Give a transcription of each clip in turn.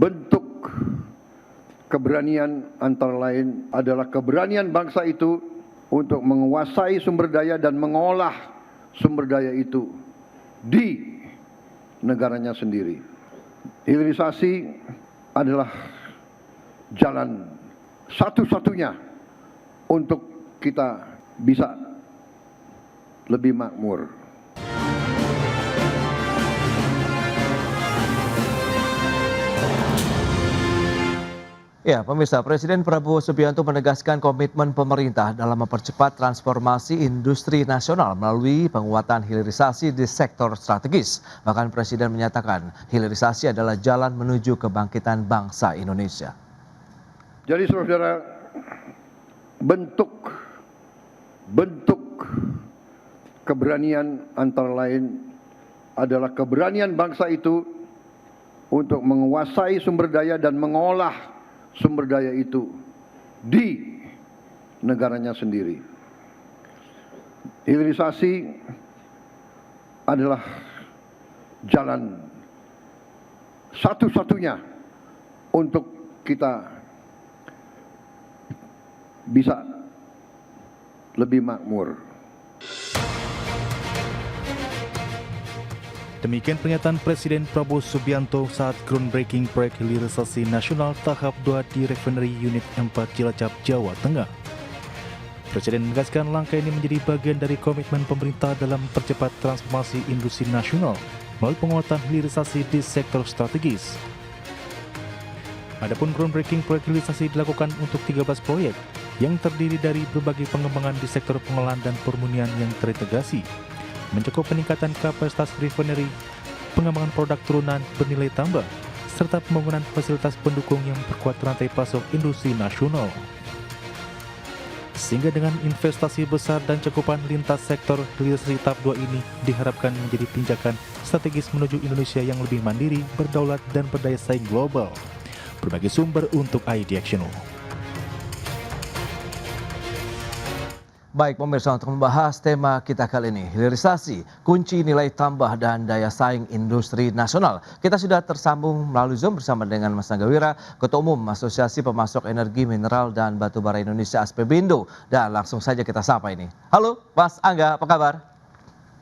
bentuk keberanian antara lain adalah keberanian bangsa itu untuk menguasai sumber daya dan mengolah sumber daya itu di negaranya sendiri. Hilirisasi adalah jalan satu-satunya untuk kita bisa lebih makmur. Ya, pemirsa, Presiden Prabowo Subianto menegaskan komitmen pemerintah dalam mempercepat transformasi industri nasional melalui penguatan hilirisasi di sektor strategis. Bahkan Presiden menyatakan hilirisasi adalah jalan menuju kebangkitan bangsa Indonesia. Jadi saudara, bentuk keberanian antara lain adalah keberanian bangsa itu untuk menguasai sumber daya dan mengolah sumber daya itu di negaranya sendiri. Hilirisasi adalah jalan satu-satunya untuk kita bisa lebih makmur. Demikian pernyataan Presiden Prabowo Subianto saat groundbreaking proyek hilirisasi nasional tahap 2 di Refinery Unit 4 Cilacap, Jawa Tengah. Presiden menegaskan langkah ini menjadi bagian dari komitmen pemerintah dalam percepat transformasi industri nasional melalui penguatan hilirisasi di sektor strategis. Adapun groundbreaking proyek hilirisasi dilakukan untuk 13 proyek yang terdiri dari berbagai pengembangan di sektor pengolahan dan permunian yang terintegrasi, mencakup peningkatan kapasitas refinery, pengembangan produk turunan bernilai tambah, serta pembangunan fasilitas pendukung yang memperkuat rantai pasok industri nasional. Sehingga dengan investasi besar dan cakupan lintas sektor, hilirisasi tahap 2 ini diharapkan menjadi pijakan strategis menuju Indonesia yang lebih mandiri, berdaulat, dan berdaya saing global. Berbagai sumber untuk ID Action. Baik pemirsa, untuk membahas tema kita kali ini, hilirisasi, kunci nilai tambah dan daya saing industri nasional. Kita sudah tersambung melalui Zoom bersama dengan Mas Anggawira, Ketua Umum Asosiasi Pemasok Energi Mineral dan Batubara Indonesia Aspebindo. Dan langsung saja kita sapa ini. Halo Mas Angga, apa kabar?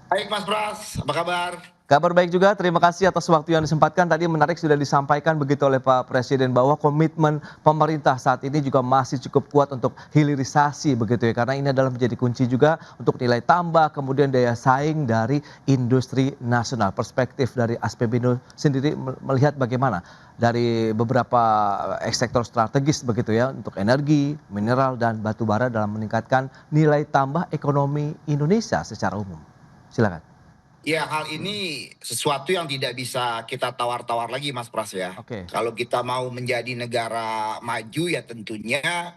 Baik Mas Pras, apa kabar? Kabar baik juga, terima kasih atas waktu yang disempatkan. Tadi menarik sudah disampaikan begitu oleh Pak Presiden bahwa komitmen pemerintah saat ini juga masih cukup kuat untuk hilirisasi begitu ya. Karena ini adalah menjadi kunci juga untuk nilai tambah, kemudian daya saing dari industri nasional. Perspektif dari Aspebindo sendiri melihat bagaimana dari beberapa sektor strategis begitu ya untuk energi, mineral, dan batubara dalam meningkatkan nilai tambah ekonomi Indonesia secara umum. Silakan. Ya, hal ini sesuatu yang tidak bisa kita tawar-tawar lagi Mas Pras ya. Oke. Kalau kita mau menjadi negara maju ya tentunya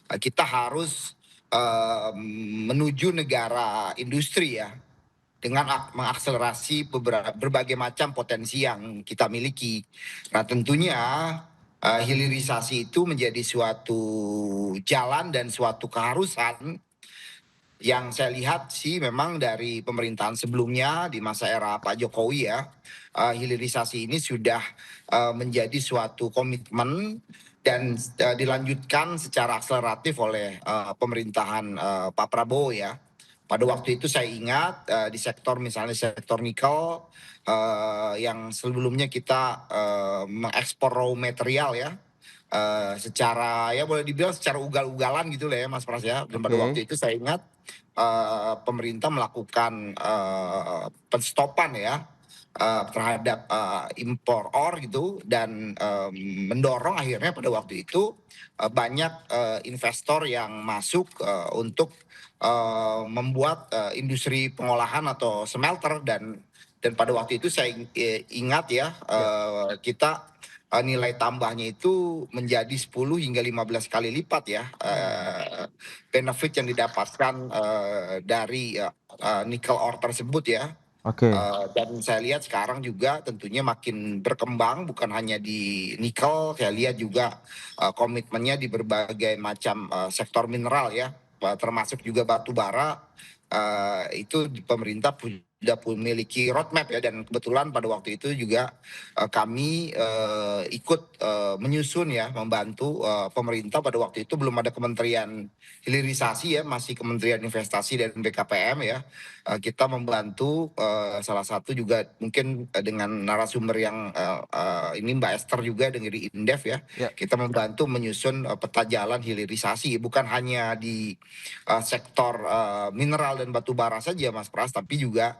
kita harus menuju negara industri ya. Dengan mengakselerasi berbagai macam potensi yang kita miliki. Nah tentunya hilirisasi itu menjadi suatu jalan dan suatu keharusan yang saya lihat sih memang dari pemerintahan sebelumnya di masa era Pak Jokowi ya, hilirisasi ini sudah menjadi suatu komitmen dan dilanjutkan secara akseleratif oleh pemerintahan Pak Prabowo ya. Pada waktu itu saya ingat di sektor misalnya sektor nikel yang sebelumnya kita mengekspor raw material ya. Secara ya boleh dibilang secara ugal-ugalan gitu lah ya Mas Pras ya. Dan pada waktu itu saya ingat pemerintah melakukan penstopan ya terhadap impor ore gitu dan mendorong akhirnya pada waktu itu banyak investor yang masuk untuk membuat industri pengolahan atau smelter dan pada waktu itu saya ingat ya kita nilai tambahnya itu menjadi 10 hingga 15 kali lipat ya benefit yang didapatkan dari nikel ore tersebut ya. Oke. Dan saya lihat sekarang juga tentunya makin berkembang bukan hanya di nikel, saya lihat juga komitmennya di berbagai macam sektor mineral ya, termasuk juga batu bara. Itu pemerintah punya sudah memiliki roadmap ya, dan kebetulan pada waktu itu juga kami ikut menyusun ya, membantu pemerintah. Pada waktu itu belum ada Kementerian Hilirisasi ya, masih Kementerian Investasi dan BKPM ya. Kita membantu salah satu juga mungkin dengan narasumber yang ini Mbak Esther juga dari Indef ya. Ya. Kita membantu menyusun peta jalan hilirisasi, bukan hanya di sektor mineral dan batu bara saja Mas Pras, tapi juga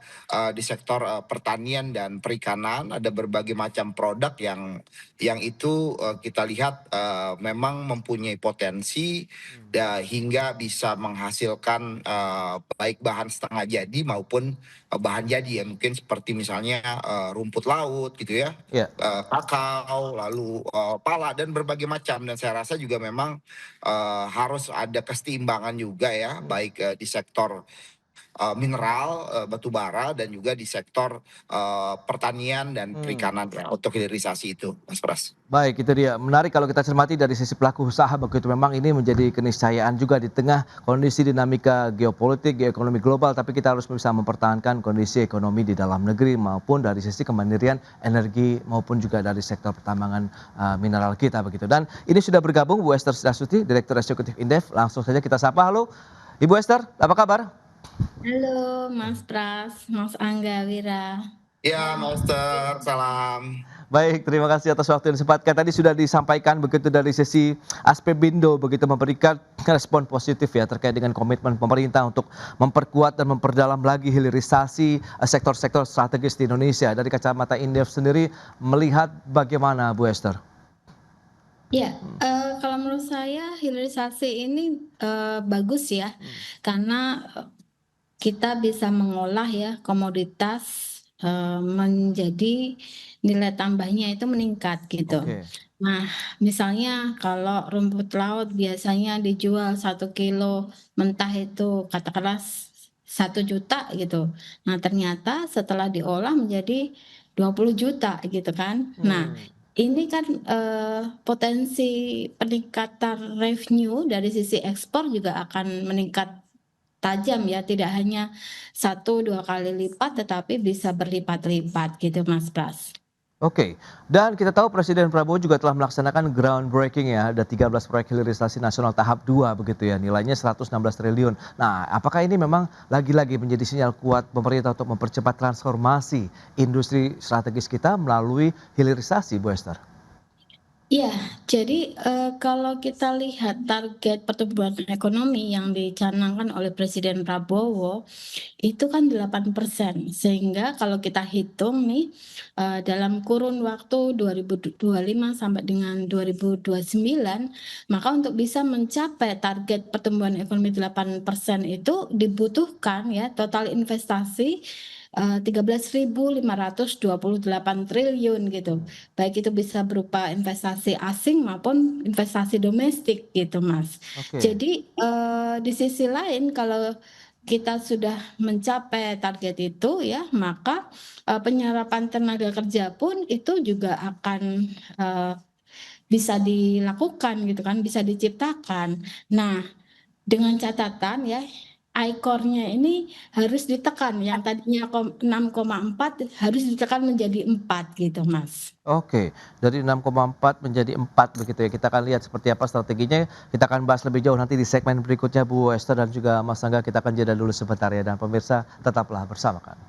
di sektor pertanian dan perikanan. Ada berbagai macam produk yang itu kita lihat memang mempunyai potensi hingga bisa menghasilkan baik bahan setengah jadi maupun bahan jadi ya, mungkin seperti misalnya rumput laut gitu ya, Ya. kakao, lalu pala dan berbagai macam. Dan saya rasa juga memang harus ada keseimbangan juga ya, baik di sektor mineral, batu bara, dan juga di sektor pertanian dan perikanan ya, untuk hilirisasi itu, Mas Pras. Baik, itu dia. Menarik kalau kita cermati dari sisi pelaku usaha, begitu memang ini menjadi keniscayaan juga di tengah kondisi dinamika geopolitik, geoekonomi global, tapi kita harus bisa mempertahankan kondisi ekonomi di dalam negeri maupun dari sisi kemandirian energi maupun juga dari sektor pertambangan mineral kita begitu. Dan ini sudah bergabung Bu Esther Sidasuti, Direktur Eksekutif Indef. Langsung saja kita sapa. Halo, Ibu Esther, apa kabar? Halo Mas Pras, Mas Angga Wira. Ya, Master, salam. Baik, terima kasih atas waktu yang disempatkan. Tadi sudah disampaikan begitu dari sisi Aspemindo begitu memberikan respon positif ya terkait dengan komitmen pemerintah untuk memperkuat dan memperdalam lagi hilirisasi sektor-sektor strategis di Indonesia. Dari kacamata Indef sendiri melihat bagaimana Bu Esther? Ya, kalau menurut saya hilirisasi ini bagus ya, karena kita bisa mengolah ya komoditas menjadi nilai tambahnya itu meningkat gitu. Oke. Nah, misalnya kalau rumput laut biasanya dijual 1 kilo mentah itu katakanlah 1 juta gitu. Nah, ternyata setelah diolah menjadi 20 juta gitu kan. Nah, ini kan potensi peningkatan revenue dari sisi ekspor juga akan meningkat tajam ya, tidak hanya 1-2 kali lipat tetapi bisa berlipat-lipat gitu Mas Pras. Oke, dan kita tahu Presiden Prabowo juga telah melaksanakan groundbreaking ya, ada 13 proyek hilirisasi nasional tahap 2 begitu ya, nilainya 116 triliun. Nah, apakah ini memang lagi-lagi menjadi sinyal kuat pemerintah untuk mempercepat transformasi industri strategis kita melalui hilirisasi, Bu Esther? Iya, jadi kalau kita lihat target pertumbuhan ekonomi yang dicanangkan oleh Presiden Prabowo itu kan 8%, sehingga kalau kita hitung nih dalam kurun waktu 2025 sampai dengan 2029, maka untuk bisa mencapai target pertumbuhan ekonomi 8% itu dibutuhkan ya total investasi 13.528 triliun gitu. Baik itu bisa berupa investasi asing maupun investasi domestik gitu, Mas. Oke. Jadi di sisi lain kalau kita sudah mencapai target itu ya, maka penyerapan tenaga kerja pun itu juga akan bisa dilakukan gitu kan, bisa diciptakan. Nah, dengan catatan ya, ICOR-nya ini harus ditekan, yang tadinya 6,4 harus ditekan menjadi 4 gitu, Mas. Oke, dari 6,4 menjadi 4 begitu ya. Kita akan lihat seperti apa strateginya. Kita akan bahas lebih jauh nanti di segmen berikutnya Bu Esther dan juga Mas Angga. Kita akan jeda dulu sebentar ya, dan pemirsa tetaplah bersama kami.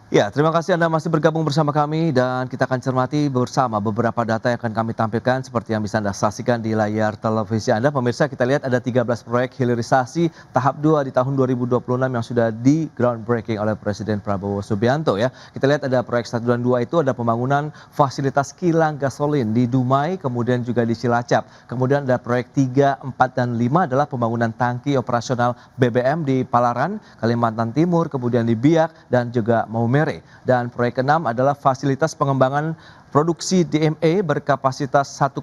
Ya, terima kasih Anda masih bergabung bersama kami dan kita akan cermati bersama beberapa data yang akan kami tampilkan seperti yang bisa Anda saksikan di layar televisi Anda. Pemirsa, kita lihat ada 13 proyek hilirisasi tahap 2 di tahun 2026 yang sudah di groundbreaking oleh Presiden Prabowo Subianto ya. Kita lihat ada proyek 1 dan 2 itu ada pembangunan fasilitas kilang gasolin di Dumai, kemudian juga di Cilacap. Kemudian ada proyek 3, 4, dan 5 adalah pembangunan tangki operasional BBM di Palaran, Kalimantan Timur, kemudian di Biak dan juga Maumere. Dan proyek ke-6 adalah fasilitas pengembangan produksi DME berkapasitas 1,4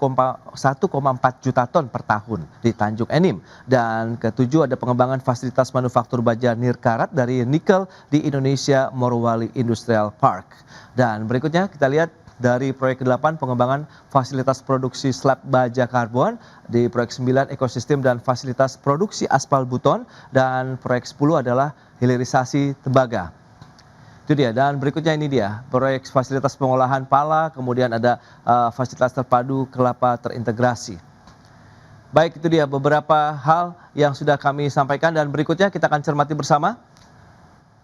juta ton per tahun di Tanjung Enim. Dan ke-7 ada pengembangan fasilitas manufaktur baja nirkarat dari nikel di Indonesia Morowali Industrial Park. Dan berikutnya kita lihat dari proyek ke-8 pengembangan fasilitas produksi slab baja karbon, di proyek 9 ekosistem dan fasilitas produksi aspal buton, dan proyek 10 adalah hilirisasi tembaga. Itu dia, dan berikutnya ini dia, proyek fasilitas pengolahan pala, kemudian ada fasilitas terpadu kelapa terintegrasi. Baik, itu dia beberapa hal yang sudah kami sampaikan dan berikutnya kita akan cermati bersama.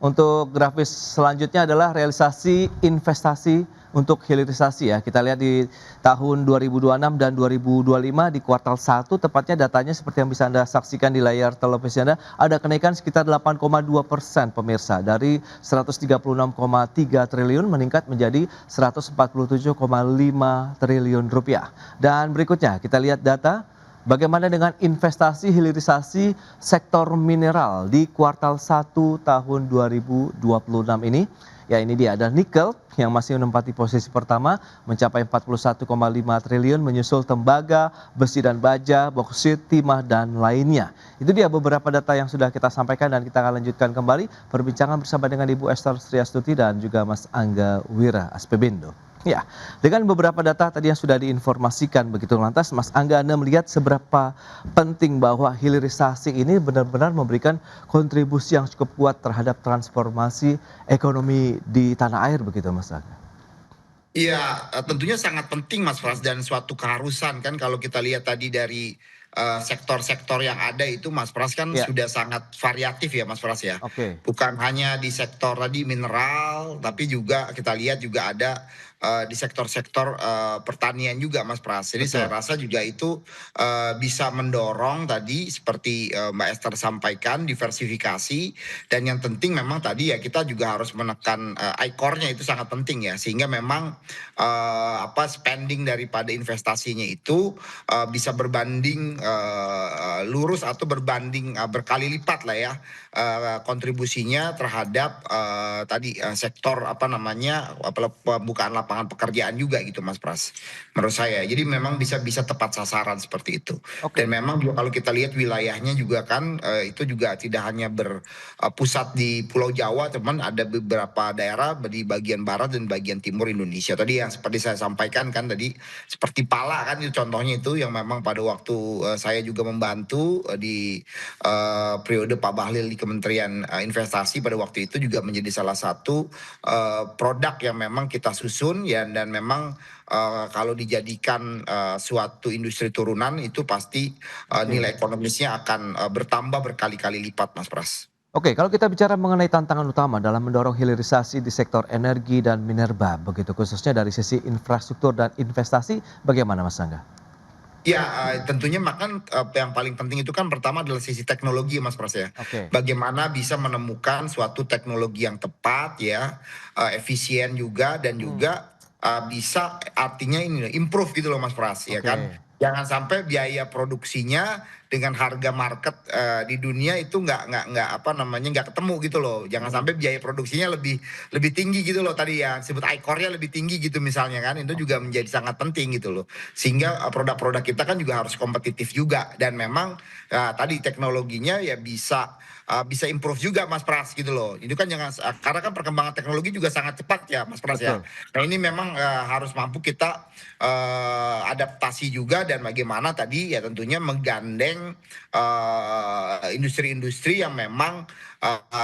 Untuk grafis selanjutnya adalah realisasi investasi untuk hilirisasi ya. Kita lihat di tahun 2026 dan 2025 di kuartal 1 tepatnya datanya seperti yang bisa Anda saksikan di layar televisi Anda, ada kenaikan sekitar 8,2% pemirsa, dari 136,3 triliun meningkat menjadi 147,5 triliun rupiah. Dan berikutnya kita lihat data bagaimana dengan investasi hilirisasi sektor mineral di kuartal 1 tahun 2026 ini? Ya, ini dia, ada nikel yang masih menempati posisi pertama mencapai 41,5 triliun, menyusul tembaga, besi dan baja, boksit, timah dan lainnya. Itu dia beberapa data yang sudah kita sampaikan dan kita akan lanjutkan kembali perbincangan bersama dengan Ibu Esther Sriastuti dan juga Mas Angga Wira Aspebendo. Ya, dengan beberapa data tadi yang sudah diinformasikan begitu, lantas Mas Angga, Anda melihat seberapa penting bahwa hilirisasi ini benar-benar memberikan kontribusi yang cukup kuat terhadap transformasi ekonomi di tanah air begitu Mas Angga? Iya, tentunya sangat penting Mas Pras, dan suatu keharusan kan kalau kita lihat tadi dari sektor-sektor yang ada itu Mas Pras kan Ya, sudah sangat variatif ya Mas Pras ya. oke, Bukan hanya di sektor tadi mineral, tapi juga kita lihat juga ada di sektor-sektor pertanian juga Mas Pras. Jadi saya betul. rasa juga itu bisa mendorong tadi seperti Mbak Esther sampaikan, diversifikasi, dan yang penting memang tadi ya kita juga harus menekan ICOR-nya, itu sangat penting ya, sehingga memang spending daripada investasinya itu bisa berbanding lurus atau berbanding berkali lipat lah ya kontribusinya terhadap tadi sektor pembukaan lapangan pekerjaan juga gitu Mas Pras, menurut saya. Jadi memang bisa bisa tepat sasaran seperti itu. Dan Oke. memang juga kalau kita lihat wilayahnya juga kan itu juga tidak hanya berpusat di Pulau Jawa, teman, ada beberapa daerah di bagian barat dan bagian timur Indonesia. Tadi yang seperti saya sampaikan kan tadi, seperti Pala kan itu contohnya, itu yang memang pada waktu saya juga membantu di periode Pak Bahlil di Kementerian Investasi pada waktu itu, juga menjadi salah satu produk yang memang kita susun ya, dan memang kalau dijadikan suatu industri turunan itu pasti Oke. nilai ekonomisnya akan bertambah berkali-kali lipat Mas Pras. Oke, kalau kita bicara mengenai tantangan utama dalam mendorong hilirisasi di sektor energi dan minerba, begitu khususnya dari sisi infrastruktur dan investasi, bagaimana Mas Angga? Ya, tentunya makan yang paling penting itu kan pertama adalah sisi teknologi Mas Pras ya. Oke. Bagaimana bisa menemukan suatu teknologi yang tepat ya, efisien juga, dan Hmm, juga bisa artinya ini improve gitu loh Mas Pras ya kan. oke. Jangan sampai biaya produksinya dengan harga market di dunia itu nggak ketemu gitu loh. Jangan Hmm, sampai biaya produksinya lebih lebih tinggi gitu loh, tadi ya sebut ICOR-nya lebih tinggi gitu misalnya kan. Itu juga oke. menjadi sangat penting gitu loh, sehingga produk-produk kita kan juga harus kompetitif juga, dan memang tadi teknologinya ya bisa improve juga Mas Pras gitu loh. Itu kan jangan, karena kan perkembangan teknologi juga sangat cepat ya Mas Pras ya. Betul. Nah ini memang harus mampu kita adaptasi juga, dan bagaimana tadi ya tentunya menggandeng industri-industri yang memang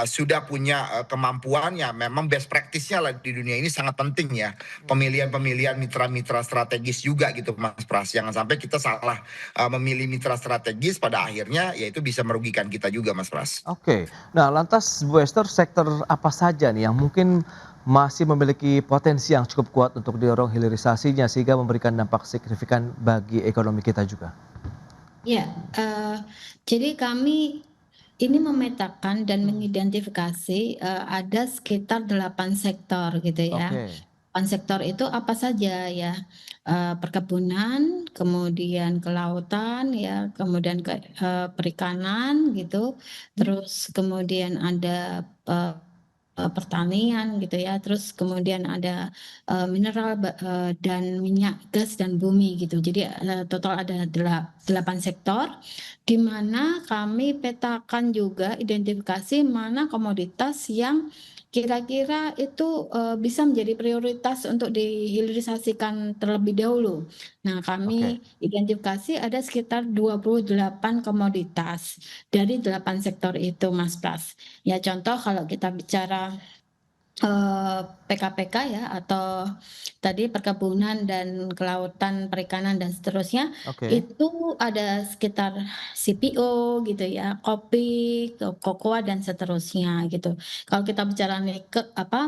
sudah punya kemampuan ya, memang best practice-nya lah di dunia ini sangat penting ya. Hmm. Pemilihan mitra-mitra strategis juga gitu Mas Pras. Jangan sampai kita salah memilih mitra strategis, pada akhirnya ya itu bisa merugikan kita juga Mas Pras. Oke. Nah, lantas Bu Esther, sektor apa saja nih yang mungkin masih memiliki potensi yang cukup kuat untuk didorong hilirisasinya sehingga memberikan dampak signifikan bagi ekonomi kita juga? Ya, jadi kami ini memetakan dan Hmm, mengidentifikasi, ada sekitar 8 sektor gitu ya. oke. 8 sektor itu apa saja ya, perkebunan, kemudian kelautan ya, kemudian perikanan gitu, terus kemudian ada, pertanian gitu ya, terus kemudian ada, mineral dan minyak, gas, dan bumi gitu. Jadi, total ada 8 sektor, di mana kami petakan juga identifikasi mana komoditas yang kira-kira itu, bisa menjadi prioritas untuk dihilirisasikan terlebih dahulu. Nah, Oke. kami identifikasi ada sekitar 28 komoditas dari 8 sektor itu, Mas Pras. Ya contoh kalau kita bicara PKPK ya, atau tadi perkebunan dan kelautan, perikanan dan seterusnya, Oke. itu ada sekitar CPO gitu ya, kopi, kokoa dan seterusnya gitu. Kalau kita bicara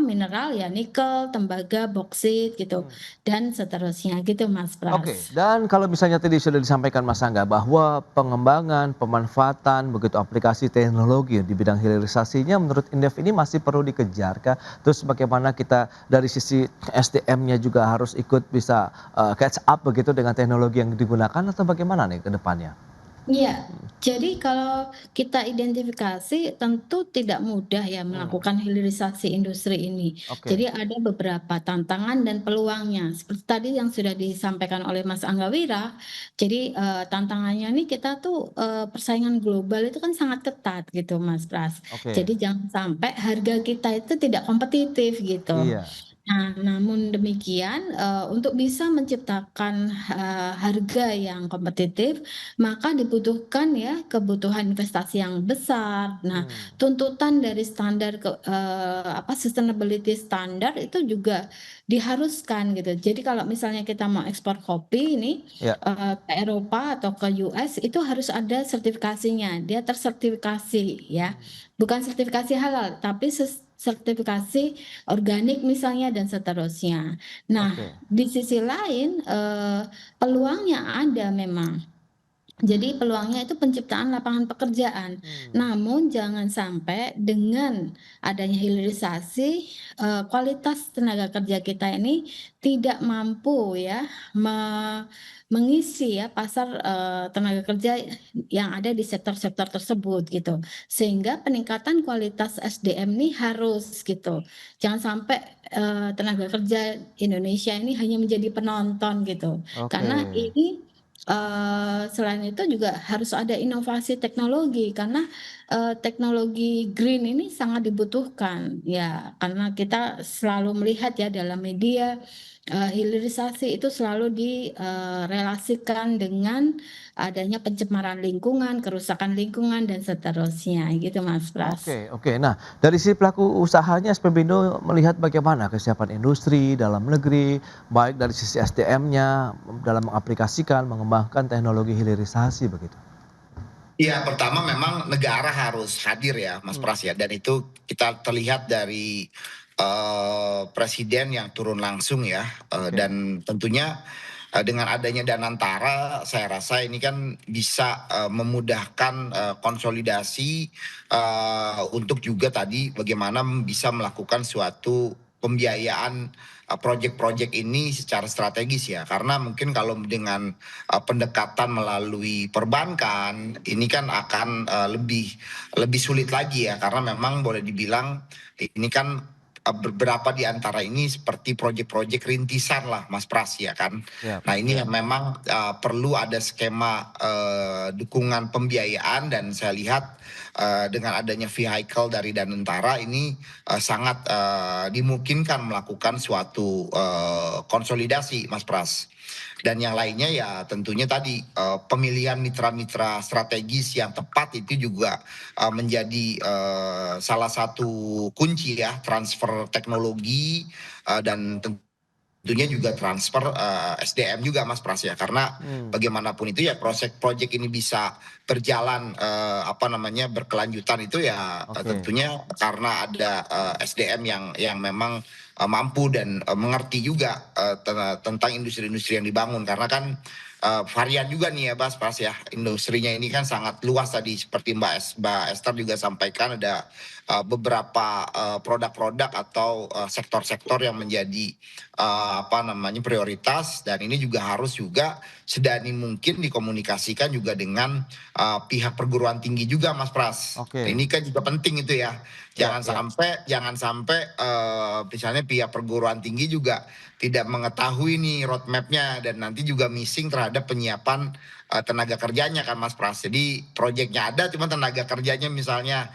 mineral ya nikel, tembaga, boksit gitu, Hmm. dan seterusnya gitu Mas Oke, Pras. dan kalau misalnya tadi sudah disampaikan Mas Angga bahwa pengembangan, pemanfaatan begitu aplikasi teknologi di bidang hilirisasinya menurut Indef ini masih perlu dikejar kah? Terus bagaimana kita dari sisi SDM-nya juga harus ikut bisa catch up begitu dengan teknologi yang digunakan atau bagaimana nih ke depannya? Iya, jadi kalau kita identifikasi tentu tidak mudah ya Hmm, melakukan hilirisasi industri ini. oke. Jadi ada beberapa tantangan dan peluangnya. Seperti tadi yang sudah disampaikan oleh Mas Angga Wira, jadi tantangannya nih kita tuh persaingan global itu kan sangat ketat gitu Mas Pras. Oke, Jadi jangan sampai harga kita itu tidak kompetitif gitu. iya. Nah, namun demikian, untuk bisa menciptakan, harga yang kompetitif, maka dibutuhkan ya kebutuhan investasi yang besar. Nah, Hmm, tuntutan dari standar sustainability standar itu juga diharuskan gitu. Jadi kalau misalnya kita mau ekspor kopi ini, ya. ke Eropa atau ke US itu harus ada sertifikasinya, dia tersertifikasi ya. Hmm, Bukan sertifikasi halal, tapi sertifikasi organik misalnya dan seterusnya. Nah, oke. di sisi lain, peluangnya ada memang. Jadi peluangnya itu penciptaan lapangan pekerjaan. Hmm, Namun jangan sampai dengan adanya hilirisasi, kualitas tenaga kerja kita ini tidak mampu ya mengisi ya pasar, tenaga kerja yang ada di sektor-sektor tersebut gitu. Sehingga peningkatan kualitas SDM ini harus gitu. Jangan sampai, tenaga kerja Indonesia ini hanya menjadi penonton gitu. oke. Karena ini selain itu juga harus ada inovasi teknologi karena, teknologi green ini sangat dibutuhkan ya karena kita selalu melihat ya dalam media, hilirisasi itu selalu direlasikan dengan adanya pencemaran lingkungan, kerusakan lingkungan dan seterusnya gitu Mas Pras. Oke oke. Nah, dari si pelaku usahanya SPBindo melihat bagaimana kesiapan industri dalam negeri, baik dari sisi SDM-nya dalam mengaplikasikan, mengembangkan teknologi hilirisasi begitu? Ya, pertama memang negara harus hadir ya, Mas Hmm, Pras ya, dan itu kita terlihat dari presiden yang turun langsung ya, oke. dan tentunya dengan adanya Danantara, saya rasa ini kan bisa memudahkan konsolidasi untuk juga tadi bagaimana bisa melakukan suatu pembiayaan proyek-proyek ini secara strategis ya, karena mungkin kalau dengan pendekatan melalui perbankan ini kan akan lebih lebih sulit lagi ya karena memang boleh dibilang ini kan beberapa di antara ini seperti proyek-proyek rintisan lah Mas Pras ya kan. Siap. Nah ini yang memang perlu ada skema dukungan pembiayaan dan saya lihat dengan adanya vehicle dari Danantara ini sangat dimungkinkan melakukan suatu konsolidasi Mas Pras. Dan yang lainnya ya tentunya tadi pemilihan mitra-mitra strategis yang tepat itu juga menjadi salah satu kunci ya transfer teknologi dan tentunya juga transfer SDM juga Mas Pras ya karena Hmm, bagaimanapun itu ya proyek ini bisa berjalan apa namanya berkelanjutan itu ya oke. tentunya karena ada SDM yang memang mampu dan mengerti juga tentang industri-industri yang dibangun karena kan varian juga nih ya Mas Pras ya industrinya ini kan sangat luas tadi seperti Mbak Esther juga sampaikan ada beberapa produk-produk atau sektor-sektor yang menjadi apa namanya prioritas dan ini juga harus juga sedani mungkin dikomunikasikan juga dengan pihak perguruan tinggi juga Mas Pras. Oke. Ini kan juga penting itu ya. Ya Jangan ya. sampai misalnya pihak perguruan tinggi juga tidak mengetahui nih roadmap-nya dan nanti juga missing terhadap penyiapan tenaga kerjanya kan Mas Pras. Jadi proyeknya ada cuma tenaga kerjanya misalnya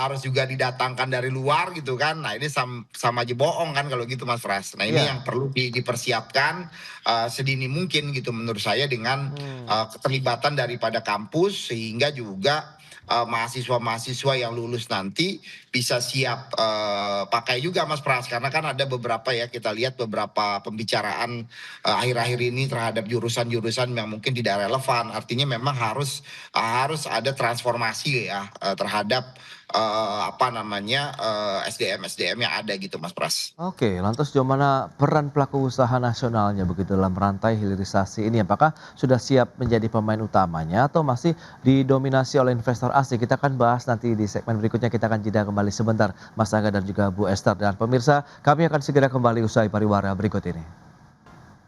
harus juga didatangkan dari luar gitu kan. Nah, ini sama aja bohong kan kalau gitu Mas Pras. Nah, ini yang Iya. perlu dipersiapkan sedini mungkin gitu menurut saya dengan Hmm, keterlibatan daripada kampus sehingga juga mahasiswa-mahasiswa yang lulus nanti bisa siap pakai juga Mas Pras, karena kan ada beberapa ya, kita lihat beberapa pembicaraan akhir-akhir ini terhadap jurusan-jurusan yang mungkin tidak relevan. Artinya memang harus ada transformasi ya terhadap SDM yang ada gitu Mas Pras. Oke, lantas sejauh mana peran pelaku usaha nasionalnya begitu dalam rantai hilirisasi ini? Apakah sudah siap menjadi pemain utamanya atau masih didominasi oleh investor asing? Kita akan bahas nanti di segmen berikutnya. Kita akan jeda kembali sebentar, Mas Angga dan juga Bu Esther. Dan pemirsa, kami akan segera kembali usai pariwara berikut ini.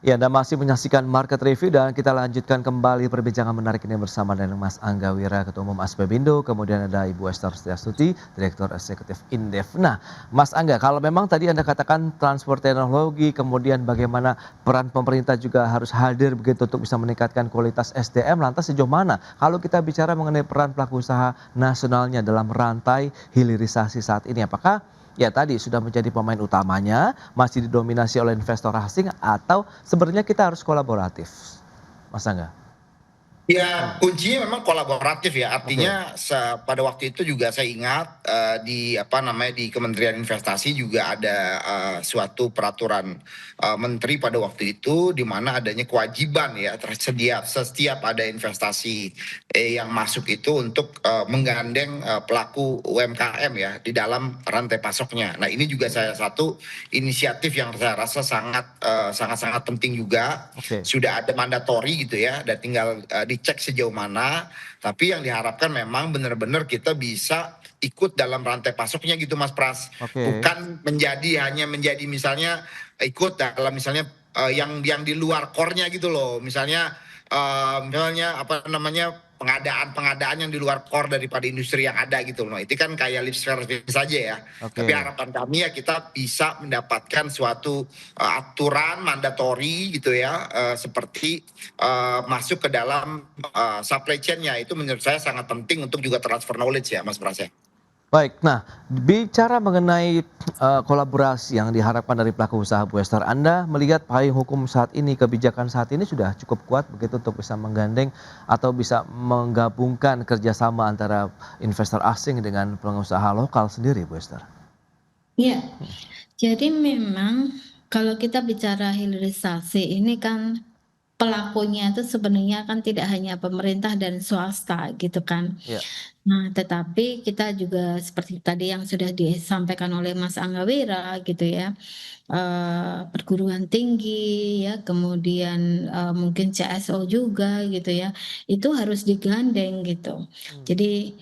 Ya, Anda masih menyaksikan Market Review dan kita lanjutkan kembali perbincangan menarik ini bersama dengan Mas Angga Wira, Ketua Umum Aspebindo, kemudian ada Ibu Esther Setiastuti, Direktur Eksekutif Indef. Nah, Mas Angga, kalau memang tadi Anda katakan transfer teknologi, kemudian bagaimana peran pemerintah juga harus hadir begitu untuk bisa meningkatkan kualitas SDM, lantas sejauh mana kalau kita bicara mengenai peran pelaku usaha nasionalnya dalam rantai hilirisasi saat ini? Apakah ya tadi sudah menjadi pemain utamanya, masih didominasi oleh investor asing atau sebenarnya kita harus kolaboratif, Mas Angga? Ya, kuncinya memang kolaboratif ya. Artinya pada waktu itu juga saya ingat di di Kementerian Investasi juga ada suatu peraturan menteri pada waktu itu di mana adanya kewajiban ya tersedia setiap ada investasi yang masuk itu untuk menggandeng pelaku UMKM ya di dalam rantai pasoknya. Nah, ini juga salah satu inisiatif yang saya rasa sangat penting juga. Oke. Sudah ada mandatori gitu ya, dan tinggal dicek sejauh mana, tapi yang diharapkan memang benar-benar kita bisa ikut dalam rantai pasoknya gitu Mas Pras. Oke. Bukan hanya menjadi misalnya ikut dalam misalnya yang di luar core-nya gitu loh. Misalnya pengadaan yang di luar core daripada industri yang ada gitu loh. Itu kan kayak lip service saja ya. Oke. Tapi harapan kami ya kita bisa mendapatkan suatu aturan mandatori gitu ya, seperti masuk ke dalam supply chain-nya. Itu menurut saya sangat penting untuk juga transfer knowledge ya Mas Pras ya. Baik, nah bicara mengenai kolaborasi yang diharapkan dari pelaku usaha, Bu Esther, Anda melihat payung hukum saat ini, kebijakan saat ini sudah cukup kuat begitu untuk bisa menggandeng atau bisa menggabungkan kerjasama antara investor asing dengan pengusaha lokal sendiri, Bu Esther? Iya, jadi memang kalau kita bicara hilirisasi ini kan pelakunya itu sebenarnya kan tidak hanya pemerintah dan swasta gitu kan. Iya. Nah, tetapi kita juga seperti tadi yang sudah disampaikan oleh Mas Angga Wira gitu ya, perguruan tinggi ya, kemudian mungkin CSO juga gitu ya, itu harus digandeng gitu. Jadi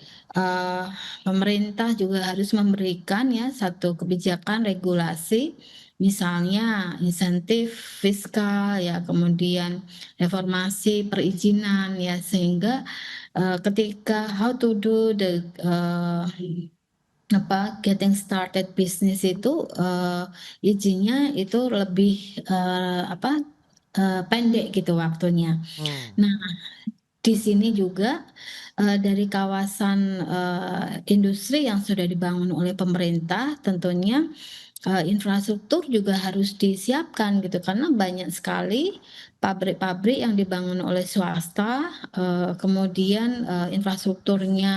pemerintah juga harus memberikan ya satu kebijakan regulasi, misalnya insentif fiskal ya, kemudian reformasi perizinan ya, sehingga ketika how to do the getting started business itu izinnya itu lebih pendek gitu waktunya. Nah, di sini juga dari kawasan industri yang sudah dibangun oleh pemerintah tentunya infrastruktur juga harus disiapkan gitu, karena banyak sekali pabrik-pabrik yang dibangun oleh swasta, kemudian infrastrukturnya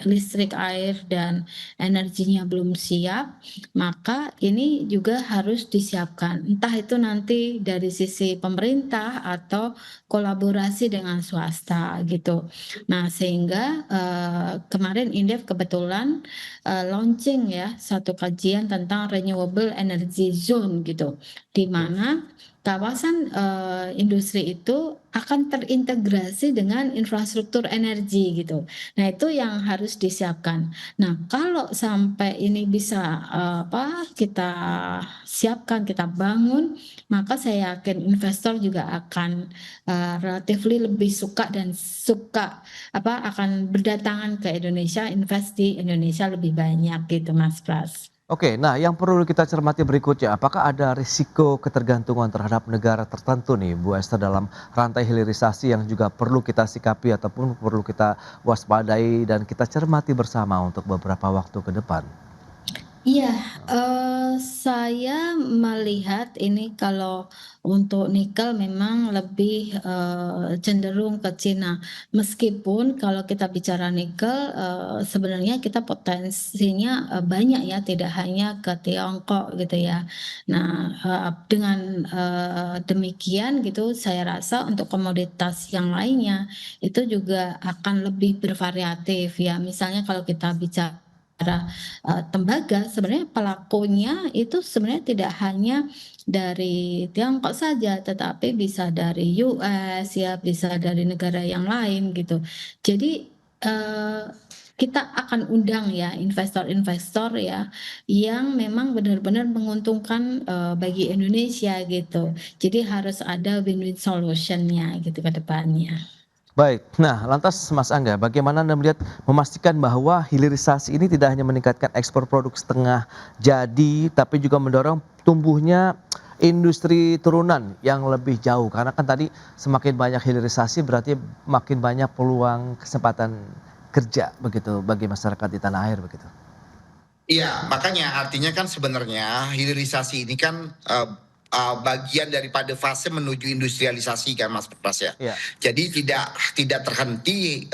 listrik, air, dan energinya belum siap, maka ini juga harus disiapkan. Entah itu nanti dari sisi pemerintah atau kolaborasi dengan swasta gitu. Nah, sehingga kemarin Indef kebetulan launching ya satu kajian tentang renewable energy zone gitu, di mana kawasan industri itu akan terintegrasi dengan infrastruktur energi gitu. Nah, itu yang harus disiapkan. Nah, kalau sampai ini bisa kita siapkan, kita bangun, maka saya yakin investor juga akan relatively lebih suka akan berdatangan ke Indonesia, invest di Indonesia lebih banyak gitu Mas Pras. Oke, nah yang perlu kita cermati berikutnya, apakah ada risiko ketergantungan terhadap negara tertentu nih, Bu Esther, dalam rantai hilirisasi yang juga perlu kita sikapi ataupun perlu kita waspadai dan kita cermati bersama untuk beberapa waktu ke depan? Iya, saya melihat ini kalau untuk nikel memang lebih, cenderung ke Cina. Meskipun kalau kita bicara nikel, sebenarnya kita potensinya, banyak ya, tidak hanya ke Tiongkok gitu ya. Nah, dengan, demikian gitu saya rasa untuk komoditas yang lainnya, itu juga akan lebih bervariatif ya. Misalnya kalau kita bicara tembaga, sebenarnya pelakunya itu sebenarnya tidak hanya dari Tiongkok saja, tetapi bisa dari US ya, bisa dari negara yang lain gitu. Jadi, kita akan undang ya investor-investor ya, yang memang benar-benar menguntungkan, bagi Indonesia gitu. Jadi harus ada win-win solution-nya gitu ke depannya. Baik, nah lantas Mas Angga, bagaimana Anda melihat memastikan bahwa hilirisasi ini tidak hanya meningkatkan ekspor produk setengah jadi, tapi juga mendorong tumbuhnya industri turunan yang lebih jauh? Karena kan tadi semakin banyak hilirisasi berarti makin banyak peluang kesempatan kerja begitu bagi masyarakat di tanah air begitu. Iya, makanya artinya kan sebenarnya hilirisasi ini kan bagian daripada fase menuju industrialisasi kan Mas Pras ya. Iya. Jadi tidak terhenti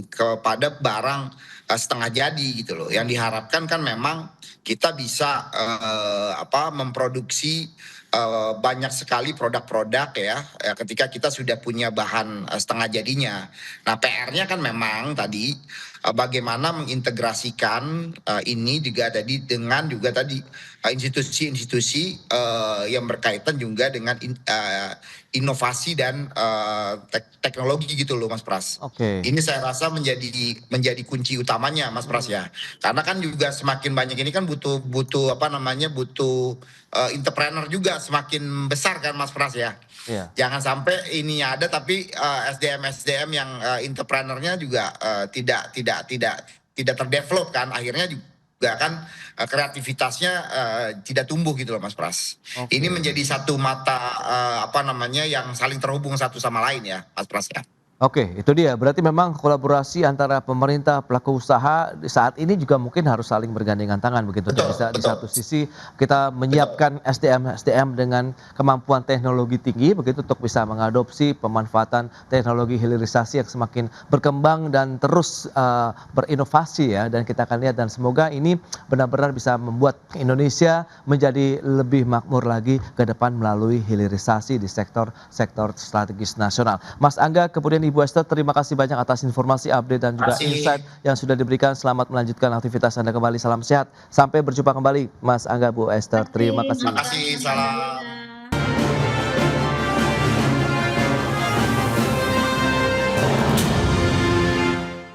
kepada barang setengah jadi gitu loh. Yang diharapkan kan memang kita bisa memproduksi banyak sekali produk-produk ya ketika kita sudah punya bahan setengah jadinya. Nah, PR-nya kan memang tadi bagaimana mengintegrasikan ini juga tadi dengan juga tadi institusi-institusi yang berkaitan juga dengan inovasi dan teknologi gitu loh Mas Pras. Oke. Ini saya rasa menjadi kunci utamanya Mas Pras ya. Karena kan juga semakin banyak ini kan butuh butuh entrepreneur juga semakin besar kan Mas Pras ya. Iya. Jangan sampai ini ada tapi SDM yang entrepreneurnya juga tidak terdevelop kan akhirnya juga kan kreativitasnya tidak tumbuh gitu loh Mas Pras. Oke. Ini menjadi satu mata yang saling terhubung satu sama lain ya Mas Pras ya. Oke, itu dia. Berarti memang kolaborasi antara pemerintah, pelaku usaha di saat ini juga mungkin harus saling bergandengan tangan begitu untuk Betul, bisa di betul. satu sisi kita menyiapkan SDM dengan kemampuan teknologi tinggi begitu untuk bisa mengadopsi pemanfaatan teknologi hilirisasi yang semakin berkembang dan terus berinovasi ya, dan kita akan lihat dan semoga ini benar-benar bisa membuat Indonesia menjadi lebih makmur lagi ke depan melalui hilirisasi di sektor-sektor strategis nasional. Mas Angga kemudian Ibu Esther, terima kasih banyak atas informasi, update dan juga Terima kasih. insight yang sudah diberikan. Selamat melanjutkan aktivitas Anda kembali. Salam sehat. Sampai berjumpa kembali Mas Angga, Bu Esther. Terima kasih. Terima kasih, salam.